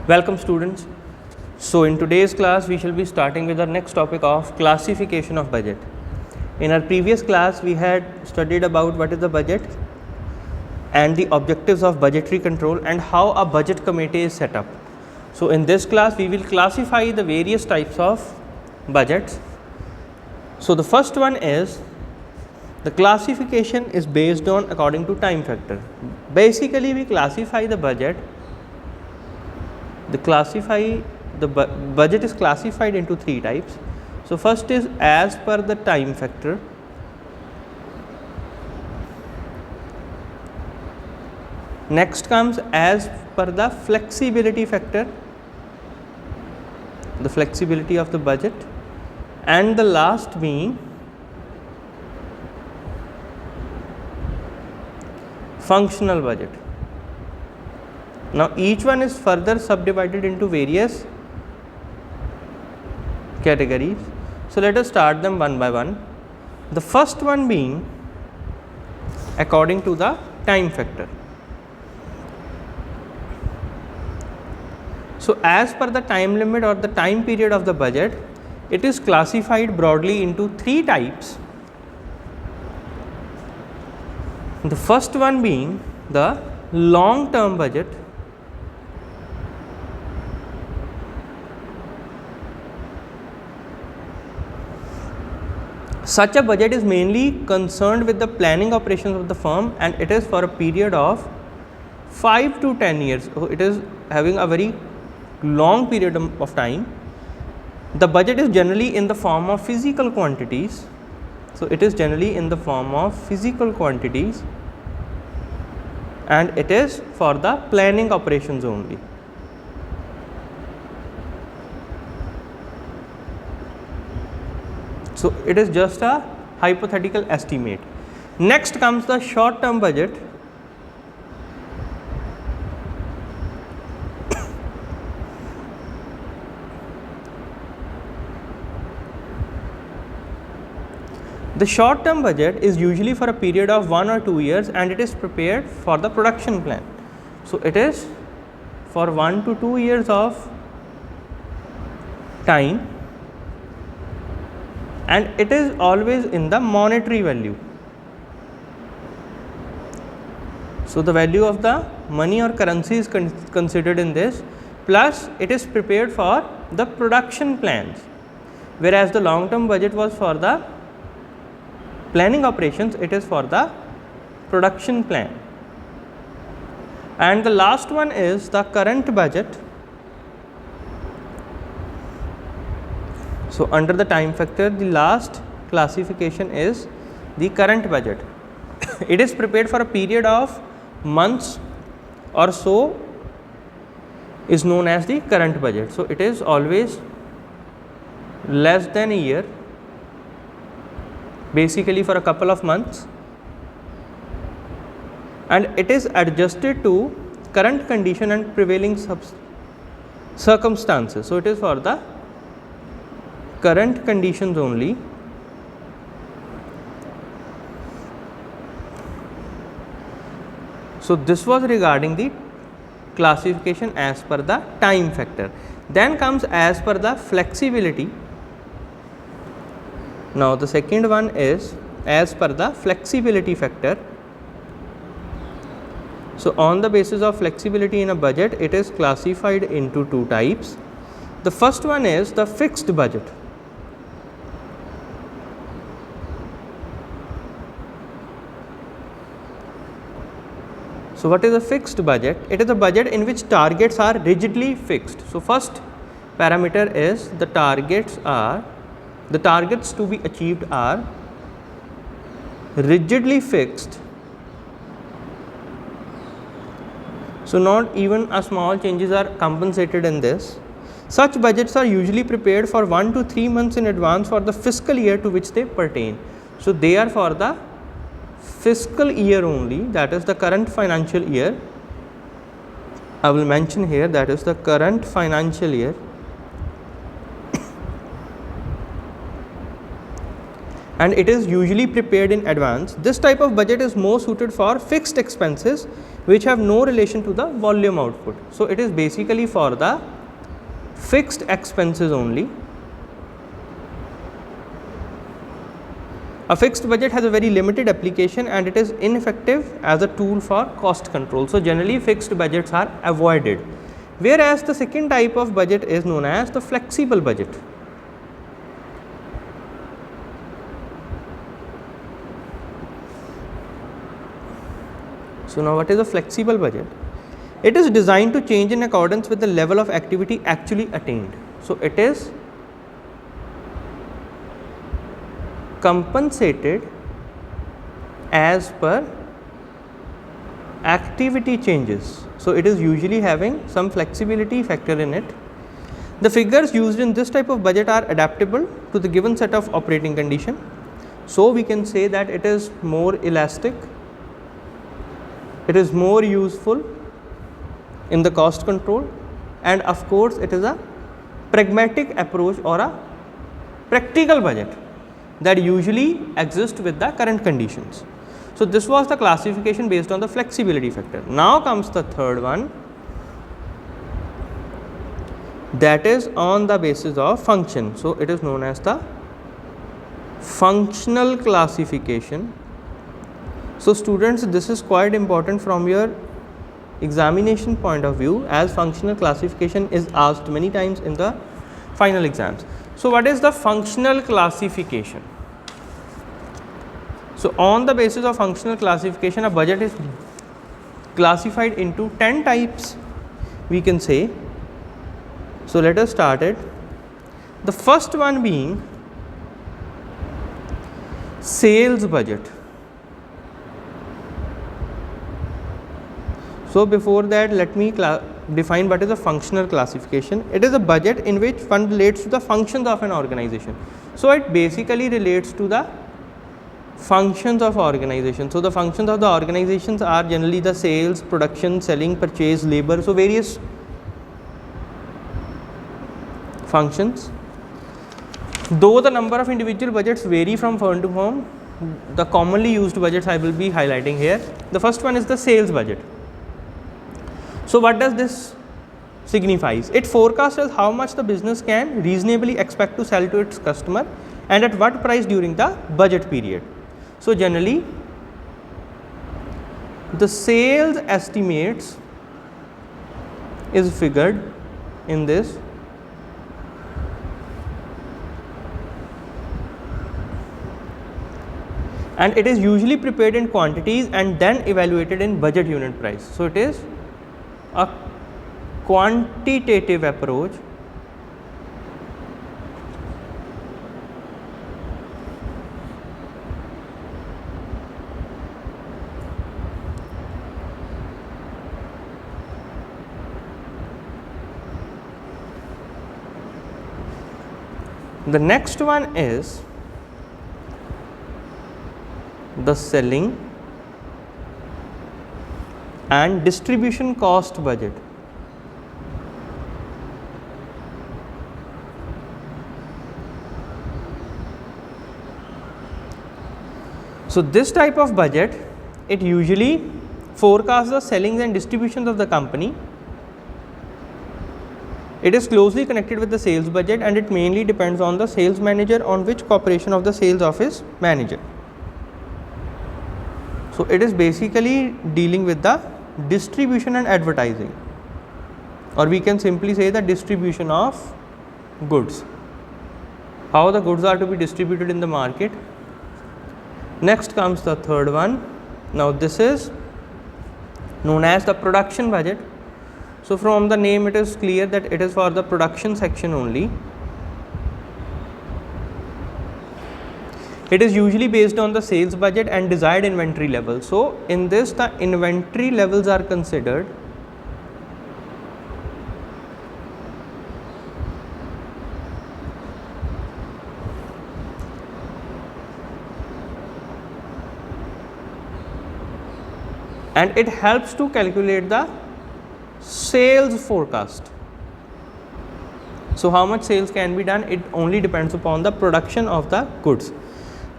Welcome students. So in today's class we shall be starting with our next topic of classification of budget. In our previous class we had studied about what is the budget and the objectives of budgetary control and how a budget committee is set up. So in this class we will classify the various types of budgets. So the first one is the classification is based on according to time factor. Basically we classify the budget. The budget is classified into three types. So first is as per the time factor. Next comes as per the flexibility factor, the flexibility of the budget, and the last being functional budget. Now each one is further subdivided into various categories. So let us start them one by one. The first one being according to the time factor. So as per the time limit or the time period of the budget, it is classified broadly into three types. The first one being the long term budget. Such a budget is mainly concerned with the planning operations of the firm and it is for a period of 5 to 10 years. So it is having a very long period of time. The budget is generally in the form of physical quantities. So it is generally in the form of physical quantities and it is for the planning operations only. So it is just a hypothetical estimate. Next comes the short term budget. The short term budget is usually for a period of 1 or 2 years and it is prepared for the production plan. So it is for 1 to 2 years of time and it is always in the monetary value. So the value of the money or currency is considered in this, plus it is prepared for the production plans, whereas the long term budget was for the planning operations, it is for the production plan. And the last one is the current budget. So under the time factor, the last classification is the current budget. It is prepared for a period of months or so, is known as the current budget. So it is always less than a year, basically for a couple of months, and it is adjusted to current condition and prevailing circumstances. So it is for the current conditions only. So this was regarding the classification as per the time factor. Then comes as per the flexibility. Now the second one is as per the flexibility factor. So on the basis of flexibility in a budget, it is classified into two types. The first one is the fixed budget. So what is a fixed budget? It is a budget in which targets are rigidly fixed. So first parameter is the targets to be achieved are rigidly fixed. So not even a small changes are compensated in this. Such budgets are usually prepared for 1 to 3 months in advance for the fiscal year to which they pertain. So they are for the fiscal year only, that is the current financial year. I will mention here, that is the current financial year. and it is usually prepared in advance. This type of budget is more suited for fixed expenses which have no relation to the volume output. So, it is basically for the fixed expenses only. A fixed budget has a very limited application and it is ineffective as a tool for cost control. So, generally fixed budgets are avoided, whereas the second type of budget is known as the flexible budget. So, now what is a flexible budget? It is designed to change in accordance with the level of activity actually attained. So, it is compensated as per activity changes. So, it is usually having some flexibility factor in it. The figures used in this type of budget are adaptable to the given set of operating condition. So, we can say that it is more elastic, it is more useful in the cost control, and of course, it is a pragmatic approach or a practical budget that usually exists with the current conditions. So, this was the classification based on the flexibility factor. Now comes the third one, that is on the basis of function. So, it is known as the functional classification. So, students, this is quite important from your examination point of view, as functional classification is asked many times in the final exams. So, what is the functional classification? So, on the basis of functional classification, a budget is classified into 10 types, we can say. So, let us start it. The first one being sales budget. So, before that, let me define what is a functional classification. It is a budget in which one relates to the functions of an organization. So, it basically relates to the functions of organization. So, the functions of the organizations are generally the sales, production, selling, purchase, labor. So, various functions. Though the number of individual budgets vary from firm to firm, the commonly used budgets I will be highlighting here. The first one is the sales budget. So, what does this signifies? It forecasts how much the business can reasonably expect to sell to its customer and at what price during the budget period. So, generally the sales estimates is figured in this. And it is usually prepared in quantities and then evaluated in budget unit price. So, it is a quantitative approach The next one is the selling and distribution cost budget. So, this type of budget, it usually forecasts the sellings and distributions of the company. It is closely connected with the sales budget and it mainly depends on the sales manager on which corporation of the sales office manager. So, it is basically dealing with the distribution and advertising, or we can simply say the distribution of goods, how the goods are to be distributed in the market. Next comes the third one. Now, this is known as the production budget. So, from the name it is clear that it is for the production section only. It is usually based on the sales budget and desired inventory level. So, in this the inventory levels are considered. And it helps to calculate the sales forecast. So, how much sales can be done? It only depends upon the production of the goods.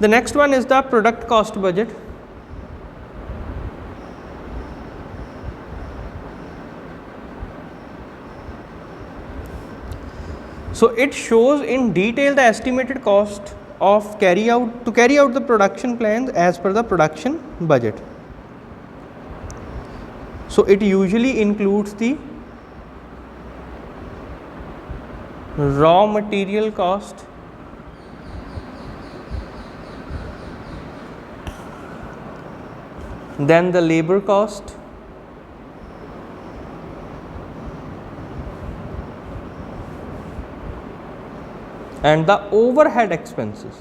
The next one is the product cost budget. So it shows in detail the estimated cost of carry out the production plans as per the production budget. So it usually includes the raw material cost, then the labor cost, and the overhead expenses.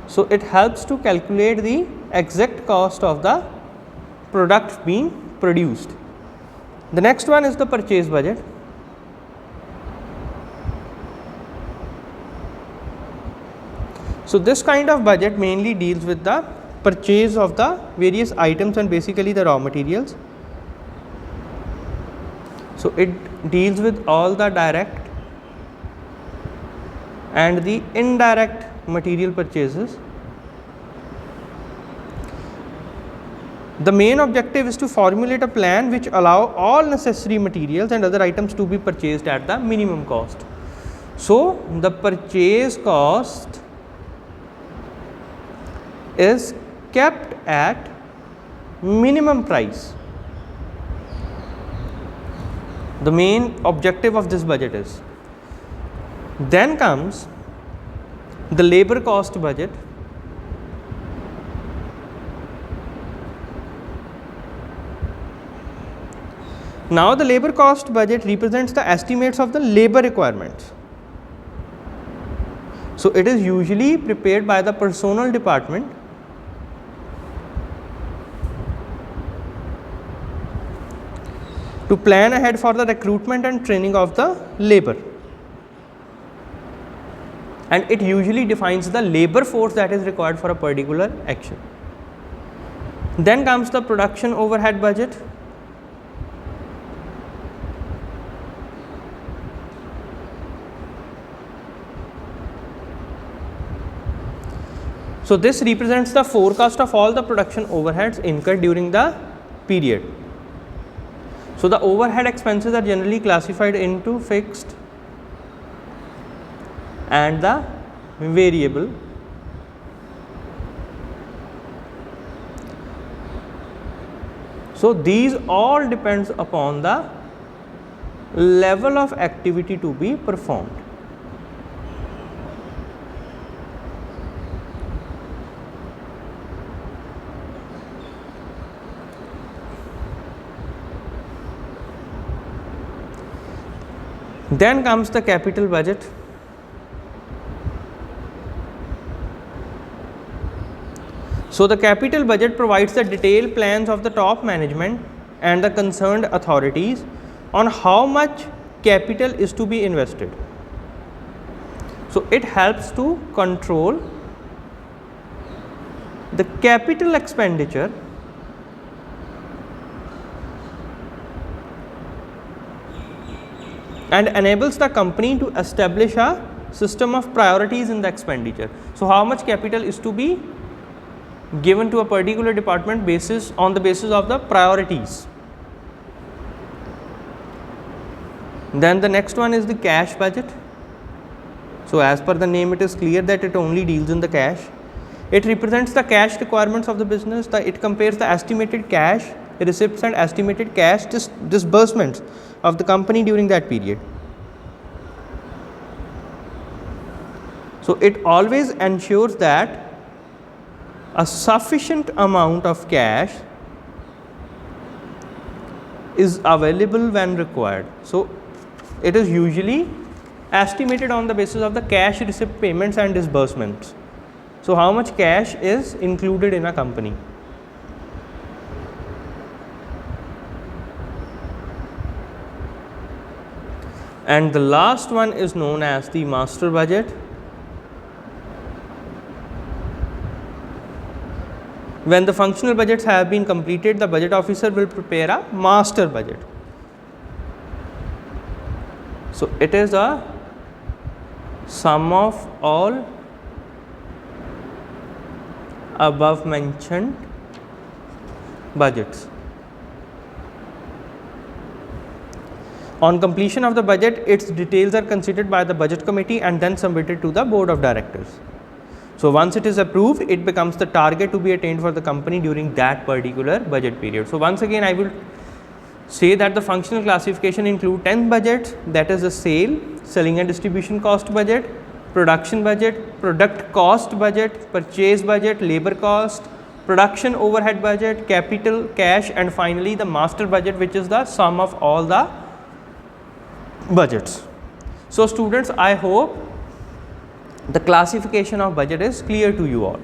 So it helps to calculate the exact cost of the product being produced. The next one is the purchase budget. So this kind of budget mainly deals with the purchase of the various items and basically the raw materials. So it deals with all the direct and the indirect material purchases. The main objective is to formulate a plan which allow all necessary materials and other items to be purchased at the minimum cost. So the purchase cost is kept at minimum price. The main objective of this budget is. Then comes the labor cost budget. Now the labor cost budget represents the estimates of the labor requirements. So it is usually prepared by the personnel department to plan ahead for the recruitment and training of the labor. And it usually defines the labor force that is required for a particular action. Then comes the production overhead budget. So this represents the forecast of all the production overheads incurred during the period. So the overhead expenses are generally classified into fixed and the variable. So these all depends upon the level of activity to be performed. Then comes the capital budget. So the capital budget provides the detailed plans of the top management and the concerned authorities on how much capital is to be invested. So it helps to control the capital expenditure and enables the company to establish a system of priorities in the expenditure. So how much capital is to be given to a particular department on the basis of the priorities. Then the next one is the cash budget. So as per the name, it is clear that it only deals in the cash. It represents the cash requirements of the business. It compares the estimated cash receipts and estimated cash disbursements of the company during that period. So it always ensures that a sufficient amount of cash is available when required. So it is usually estimated on the basis of the cash receipt payments and disbursements. So how much cash is included in a company. And the last one is known as the master budget. When the functional budgets have been completed, the budget officer will prepare a master budget. So it is a sum of all above mentioned budgets. On completion of the budget, its details are considered by the budget committee and then submitted to the board of directors. So once it is approved, it becomes the target to be attained for the company during that particular budget period. So once again, I will say that the functional classification include 10 budgets, that is the selling and distribution cost budget, production budget, product cost budget, purchase budget, labor cost, production overhead budget, capital, cash, and finally the master budget, which is the sum of all the budgets. So students, I hope the classification of budget is clear to you all.